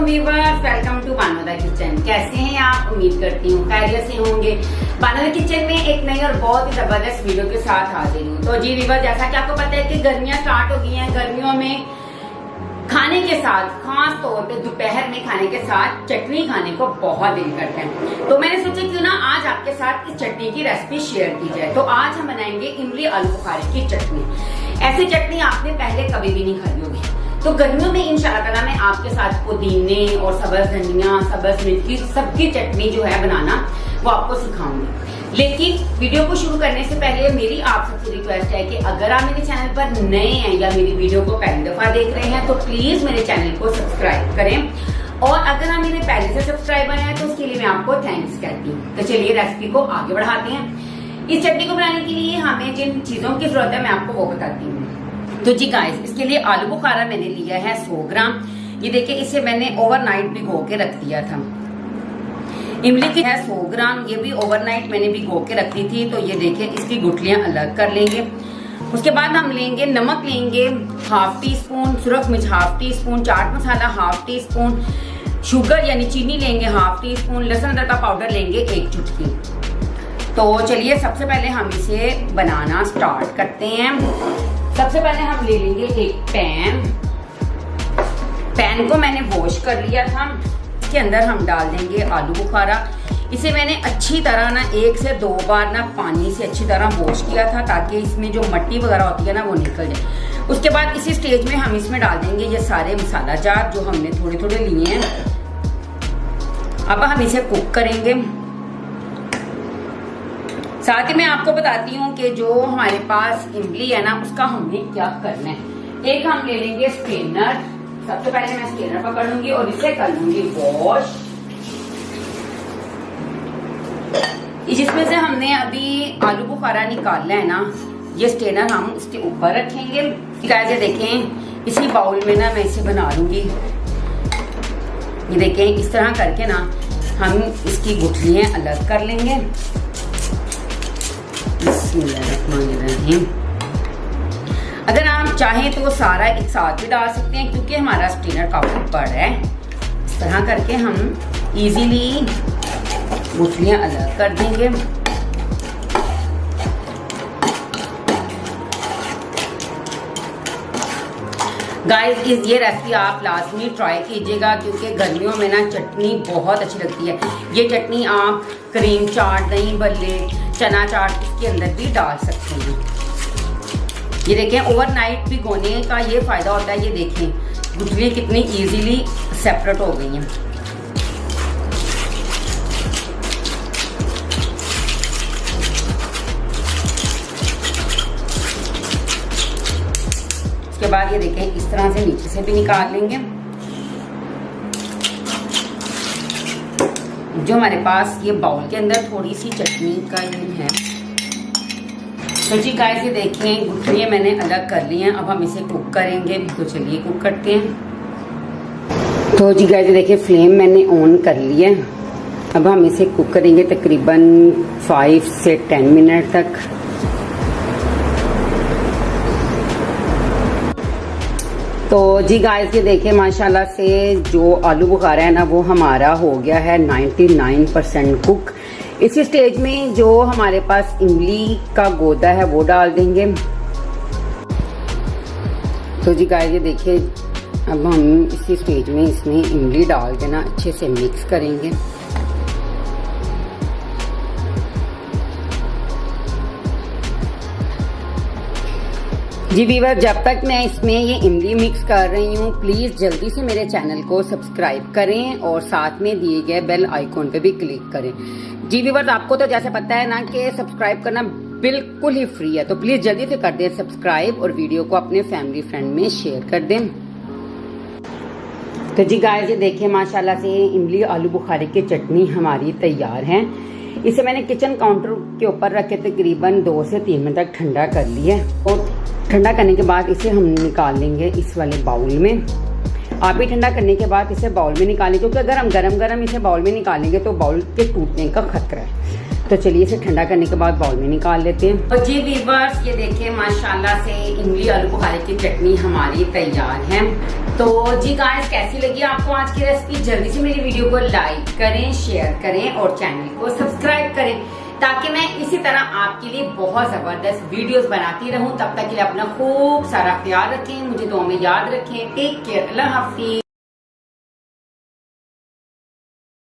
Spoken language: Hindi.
Viewers, welcome to Bano the kitchen. कैसे हैं आप? उम्मीद करती हूँ खैरियत से होंगे। बानो द किचन में एक नई और बहुत ही जबरदस्त वीडियो के साथ हाजिर हूँ। तो जी व्यूअर्स, जैसा कि आपको पता है कि गर्मियाँ स्टार्ट हो गई हैं। गर्मियों में खाने के साथ, खास तौर पे दोपहर में खाने के साथ चटनी खाने को बहुत दिल करता है। तो मैंने सोचा क्यों ना आज आपके साथ इस चटनी की रेसिपी शेयर की जाए। तो आज हम बनाएंगे इमली आलू बुखारे की चटनी। ऐसी चटनी आपने पहले कभी भी नहीं खाई होगी। तो गर्मियों में इंशाल्लाह ताला मैं आपके साथ पुदीने और सब्ज धनिया, सब्ज मिर्च की सबकी चटनी जो है बनाना वो आपको सिखाऊंगी। लेकिन वीडियो को शुरू करने से पहले मेरी आप सबसे रिक्वेस्ट है कि अगर आप मेरे चैनल पर नए हैं या मेरी वीडियो को पहली दफा देख रहे हैं तो प्लीज मेरे चैनल को सब्सक्राइब करें। और अगर आप मेरे पहले से सब्सक्राइबर हैं तो उसके लिए मैं आपको थैंक्स कहती हूँ। तो चलिए रेसिपी को आगे बढ़ाते हैं। इस चटनी को बनाने के लिए हमें जिन चीजों की जरूरत है मैं आपको वो बताती हूँ। तो जी गाइस, इसके लिए आलू बुखारा मैंने लिया है 100 ग्राम। ये देखिए, इसे मैंने ओवरनाइट भिगो के रख दिया था। इमली की है 100 ग्राम, ये भी ओवरनाइट मैंने भिगो के रख दी थी। तो ये देखिए, इसकी गुठलियां अलग कर लेंगे। उसके बाद हम लेंगे नमक, लेंगे हाफ टी स्पून, सुरख मिर्च half tea spoon, chaat masala half tea spoon, sugar यानी चीनी लेंगे हाफ टी स्पून, लहसुन अदरक का पाउडर लेंगे 1 चुटकी। तो चलिए सबसे पहले हम इसे बनाना स्टार्ट करते हैं। सबसे पहले हम ले लेंगे एक पैन को मैंने वॉश कर लिया था। इसके अंदर हम डाल देंगे आलू बुखारा। इसे मैंने अच्छी तरह ना 1 से 2 बार ना पानी से अच्छी तरह वॉश किया था ताकि इसमें जो मट्टी वगैरह होती है ना वो निकल जाए। उसके बाद इसी स्टेज में हम इसमें डाल देंगे ये सारे मसाला जार जो हमने थोड़े थोड़े लिए हैं। अब हम इसे कुक करेंगे। साथ ही मैं आपको बताती हूँ कि जो हमारे पास इमली है ना उसका हमें क्या करना है। एक हम ले लेंगे स्ट्रेनर। सबसे पहले मैं स्ट्रेनर पकड़ लूंगी और इसे कर लूंगी वॉश। जिसमें से हमने अभी आलू बुखारा निकालना है ना, ये स्ट्रेनर हम इसके ऊपर रखेंगे। गाइस देखें, इसी बाउल में ना मैं इसे बना लूंगी। ये देखें, इस तरह करके ना हम इसकी गुठलियां अलग कर लेंगे। अगर आप चाहें तो सारा एक साथ भी डाल सकते हैं क्योंकि हमारा स्ट्रेनर काफी बड़ा है। इस तरह करके हम इजीली गुठलियां अलग कर देंगे। गाइस, ये रेसिपी आप लाजमी ट्राई कीजिएगा क्योंकि गर्मियों में ना चटनी बहुत अच्छी लगती है। ये चटनी आप क्रीम चाट, दही भल्ले, चना चाट इसके अंदर भी डाल सकते हैं। ये देखें, ओवरनाइट भिगोने का ये फायदा होता है। ये देखें गुठलियां कितनी इजीली सेपरेट हो गई हैं। उसके बाद ये देखें इस तरह से नीचे से भी निकाल लेंगे। जो हमारे पास ये बाउल के अंदर थोड़ी सी चटनी का ये है। तो जी गाइस, ये देखें गुठलियां मैंने अलग कर ली हैं। अब हम इसे कुक करेंगे। तो चलिए कुक करते हैं। तो जी गाइस, ये देखिए फ्लेम मैंने ऑन कर लिया है। अब हम इसे कुक करेंगे तकरीबन 5 से 10 मिनट तक। तो जी गाइस, ये देखिए माशाल्लाह से जो आलू बुखारा है ना वो हमारा हो गया है 99% कुक। इसी स्टेज में जो हमारे पास इमली का गोदा है वो डाल देंगे। तो जी गाइस, ये देखिए अब हम इसी स्टेज में इसमें इमली डाल के ना अच्छे से मिक्स करेंगे। जी व्यूअर, जब तक मैं इसमें ये इमली मिक्स कर रही हूँ प्लीज जल्दी से मेरे चैनल को सब्सक्राइब करें और साथ में दिए गए बेल आइकॉन पे भी क्लिक करें। जी व्यूअर, आपको तो जैसे पता है ना कि सब्सक्राइब करना बिल्कुल ही फ्री है। तो प्लीज जल्दी से कर दें सब्सक्राइब और वीडियो को अपने फैमिली फ्रेंड में शेयर कर दें। तो जी गाइस, ये देखिए माशाल्लाह से इमली आलू बुखारे की चटनी हमारी तैयार है। इसे मैंने किचन काउंटर के ऊपर रख के तकरीबन 2 से 3 मिनट तक ठंडा कर लिया और ठंडा करने के बाद इसे हम निकाल लेंगे इस वाले बाउल में। आप भी ठंडा करने के बाद इसे बाउल में निकालें क्योंकि अगर हम गरम गरम इसे बाउल में निकालेंगे तो बाउल के टूटने का खतरा है। तो चलिए इसे ठंडा करने के बाद बाउल में निकाल लेते हैं। और जी वीवर्स, ये देखिए माशाल्लाह से इमली आलू बुखारे की चटनी हमारी तैयार है। तो जी गाइस, कैसी लगी आपको आज की रेसिपी? जल्दी से मेरी वीडियो को लाइक करें, शेयर करें और चैनल को सब्सक्राइब करें, ताकि मैं इसी तरह आपके लिए बहुत जबरदस्त वीडियोस बनाती रहूं। तब तक के लिए अपना खूब सारा ख्याल रखें, मुझे दुआ में याद रखें। टेक केयर, अल्लाह हाफिज।